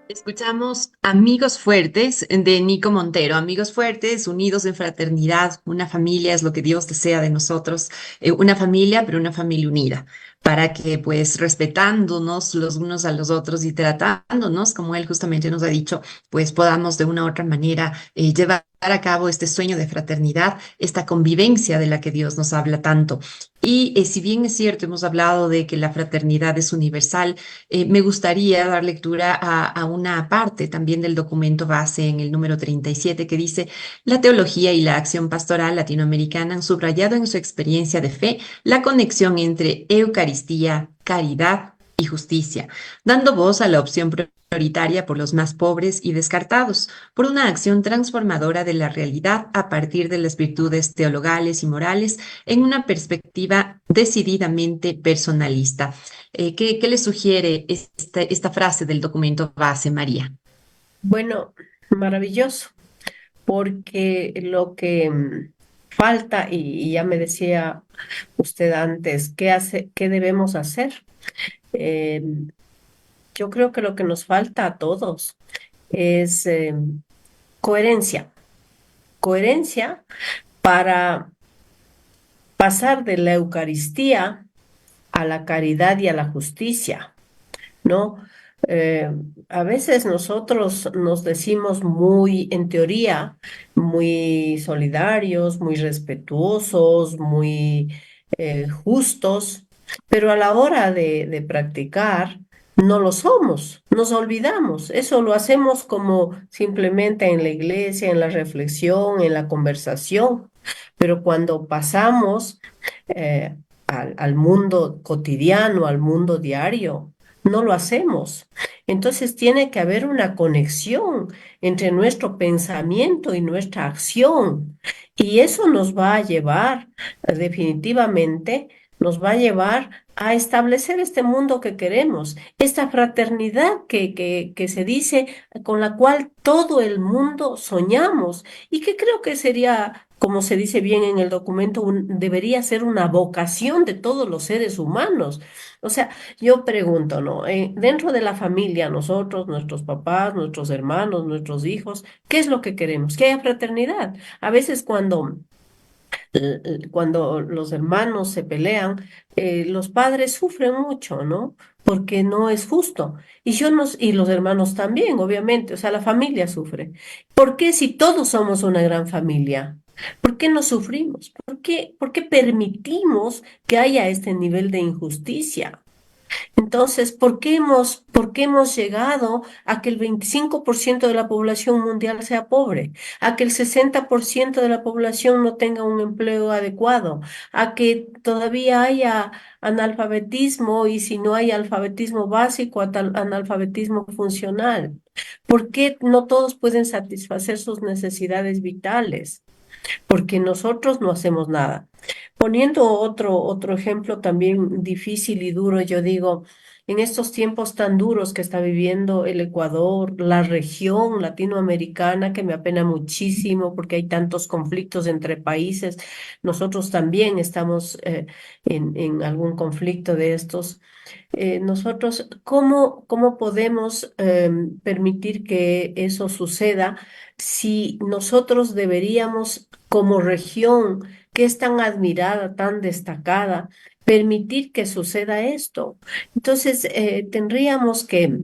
Escuchamos Amigos Fuertes de Nico Montero. Amigos fuertes, unidos en fraternidad. Una familia es lo que Dios desea de nosotros. Una familia, pero una familia unida. Para que, pues, respetándonos los unos a los otros y tratándonos, como él justamente nos ha dicho, pues podamos de una u otra manera llevar a cabo este sueño de fraternidad, esta convivencia de la que Dios nos habla tanto. Y si bien es cierto, hemos hablado de que la fraternidad es universal, me gustaría dar lectura a una parte también del documento base en el número 37 que dice: la teología y la acción pastoral latinoamericana han subrayado en su experiencia de fe la conexión entre Eucaristía, caridad y justicia, dando voz a la opción prioritaria por los más pobres y descartados, por una acción transformadora de la realidad a partir de las virtudes teologales y morales en una perspectiva decididamente personalista. ¿Qué le sugiere esta frase del documento base, María? Bueno, maravilloso, porque lo que falta, y ya me decía usted antes, qué debemos hacer? Eh, yo creo que lo que nos falta a todos es coherencia, coherencia para pasar de la Eucaristía a la caridad y a la justicia, ¿no? Eh, a veces nosotros nos decimos muy, en teoría, muy solidarios, muy respetuosos, muy justos, pero a la hora de practicar no lo somos, nos olvidamos. Eso lo hacemos como simplemente en la iglesia, en la reflexión, en la conversación, pero cuando pasamos al mundo cotidiano, al mundo diario, no lo hacemos. Entonces tiene que haber una conexión entre nuestro pensamiento y nuestra acción. Y eso nos va a llevar, definitivamente, nos va a llevar a establecer este mundo que queremos, esta fraternidad que se dice, con la cual todo el mundo soñamos y que creo que sería, como se dice bien en el documento, debería ser una vocación de todos los seres humanos. O sea, yo pregunto, ¿no? Dentro de la familia, nosotros, nuestros papás, nuestros hermanos, nuestros hijos, ¿qué es lo que queremos? Que haya fraternidad. A veces cuando los hermanos se pelean, los padres sufren mucho, ¿no? Porque no es justo. Y los hermanos también, obviamente, o sea, la familia sufre. ¿Por qué si todos somos una gran familia? ¿Por qué no sufrimos? Por qué permitimos que haya este nivel de injusticia? Entonces, por qué hemos llegado a que el 25% de la población mundial sea pobre, a que el 60% de la población no tenga un empleo adecuado, a que todavía haya analfabetismo y si no hay alfabetismo básico, analfabetismo funcional? ¿Por qué no todos pueden satisfacer sus necesidades vitales? Porque nosotros no hacemos nada. Poniendo otro ejemplo también difícil y duro, yo digo, en estos tiempos tan duros que está viviendo el Ecuador, la región latinoamericana, que me apena muchísimo porque hay tantos conflictos entre países, nosotros también estamos en algún conflicto de estos. Nosotros, ¿cómo podemos permitir que eso suceda si nosotros deberíamos, como región, que es tan admirada, tan destacada, permitir que suceda esto? Entonces, tendríamos que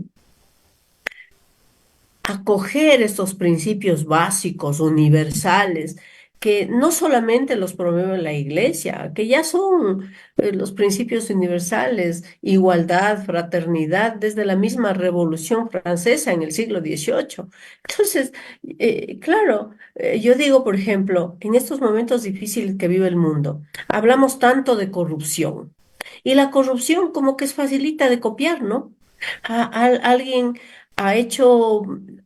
acoger estos principios básicos, universales, que no solamente los promueve la Iglesia, que ya son los principios universales, igualdad, fraternidad, desde la misma Revolución Francesa en el siglo XVIII. Entonces, claro, yo digo, por ejemplo, en estos momentos difíciles que vive el mundo, hablamos tanto de corrupción, y la corrupción como que es facilita de copiar, ¿no? Alguien ha hecho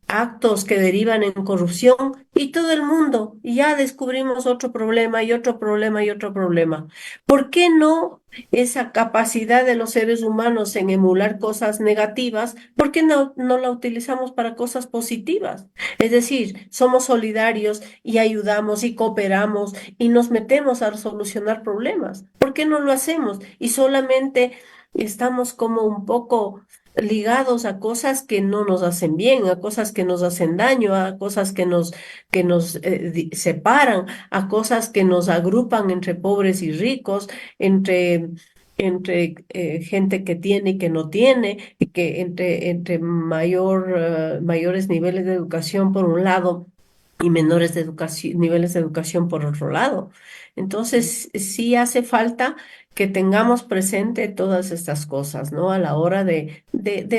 actos que derivan en corrupción y todo el mundo, y ya descubrimos otro problema y otro problema y otro problema. ¿Por qué no esa capacidad de los seres humanos en emular cosas negativas? ¿Por qué no la utilizamos para cosas positivas? Es decir, somos solidarios y ayudamos y cooperamos y nos metemos a solucionar problemas. ¿Por qué no lo hacemos? Y solamente estamos como un poco ligados a cosas que no nos hacen bien, a cosas que nos hacen daño, a cosas que nos separan, a cosas que nos agrupan entre pobres y ricos, entre gente que tiene y que no tiene, y que entre mayores niveles de educación por un lado y menores niveles de educación por otro lado. Entonces, sí hace falta que tengamos presente todas estas cosas, ¿no? A la hora de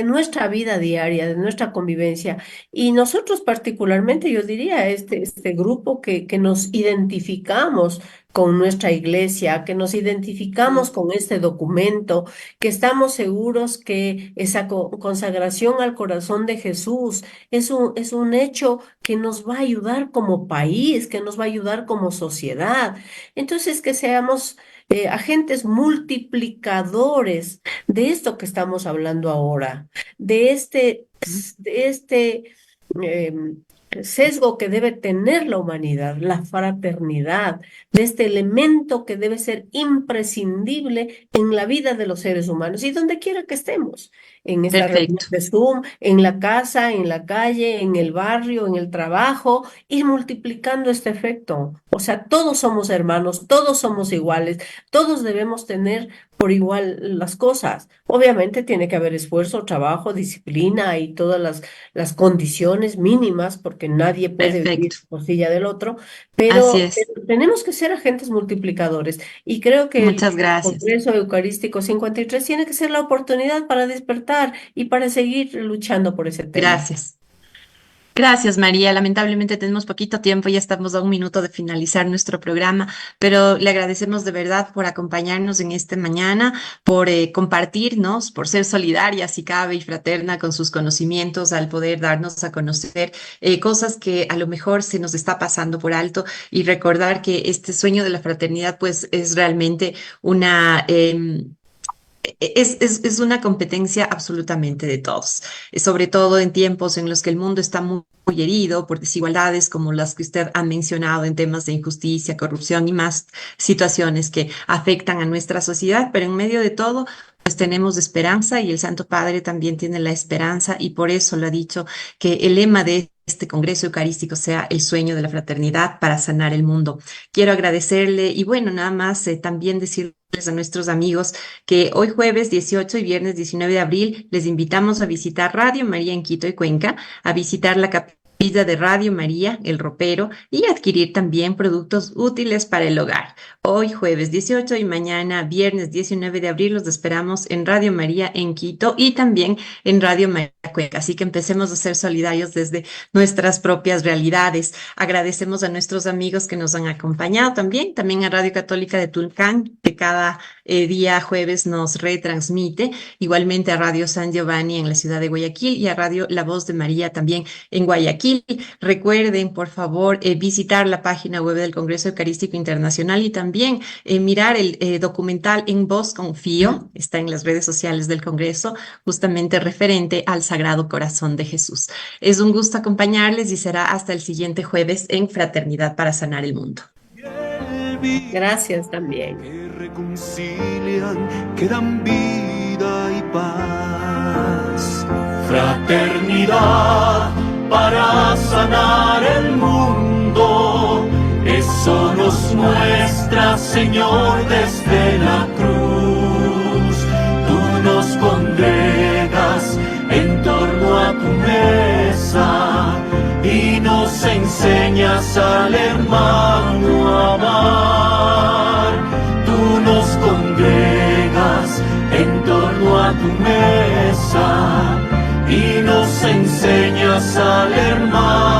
nuestra vida diaria, de nuestra convivencia. Y nosotros particularmente, yo diría, este grupo que nos identificamos con nuestra iglesia, que nos identificamos con este documento, que estamos seguros que esa consagración al corazón de Jesús es un hecho que nos va a ayudar como país, que nos va a ayudar como sociedad. Entonces, que seamos agentes multiplicadores de esto que estamos hablando ahora, de este sesgo que debe tener la humanidad, la fraternidad, de este elemento que debe ser imprescindible en la vida de los seres humanos y donde quiera que estemos, en esta reunión Perfecto. de Zoom, en la casa, en la calle, en el barrio, en el trabajo, ir multiplicando este efecto. O sea, todos somos hermanos, todos somos iguales, todos debemos tener por igual las cosas. Obviamente tiene que haber esfuerzo, trabajo, disciplina y todas las condiciones mínimas, porque nadie puede vivir Perfecto. por silla del otro, Así pero es. tenemos que ser agentes multiplicadores. Y creo que el Muchas gracias. Congreso Eucarístico 53 tiene que ser la oportunidad para despertar y para seguir luchando por ese tema. Gracias. Gracias, María. Lamentablemente tenemos poquito tiempo, ya estamos a un minuto de finalizar nuestro programa, pero le agradecemos de verdad por acompañarnos en esta mañana, por compartirnos, por ser solidaria, si cabe, y fraterna con sus conocimientos, al poder darnos a conocer cosas que a lo mejor se nos está pasando por alto y recordar que este sueño de la fraternidad, pues, es realmente una... es una competencia absolutamente de todos, sobre todo en tiempos en los que el mundo está muy herido por desigualdades como las que usted ha mencionado en temas de injusticia, corrupción y más situaciones que afectan a nuestra sociedad, pero en medio de todo, pues tenemos esperanza y el Santo Padre también tiene la esperanza y por eso lo ha dicho que el lema de este Congreso Eucarístico sea el sueño de la fraternidad para sanar el mundo. Quiero agradecerle y bueno, nada más también decirles a nuestros amigos que hoy jueves 18 y viernes 19 de abril les invitamos a visitar Radio María en Quito y Cuenca, a visitar la capilla de Radio María, El Ropero, y adquirir también productos útiles para el hogar. Hoy jueves 18 y mañana viernes 19 de abril los esperamos en Radio María en Quito y también en Radio María Cuenca. Así que empecemos a ser solidarios desde nuestras propias realidades. Agradecemos a nuestros amigos que nos han acompañado también a Radio Católica de Tulcán, que cada día jueves nos retransmite, igualmente a Radio San Giovanni en la ciudad de Guayaquil y a Radio La Voz de María también en Guayaquil. Recuerden, por favor, visitar la página web del Congreso Eucarístico Internacional y también mirar el documental En Vos Confío, está en las redes sociales del Congreso, justamente referente al Sagrado Corazón de Jesús. Es un gusto acompañarles y será hasta el siguiente jueves en Fraternidad para Sanar el Mundo. Gracias también. Que reconcilian, que dan vida y paz. Fraternidad para sanar el mundo, eso nos muestra, Señor, desde la cruz. Tú nos congregas en torno a tu mesa y nos enseñas al hermano a amar. Tú nos congregas en torno a tu mesa y nos enseñas al hermano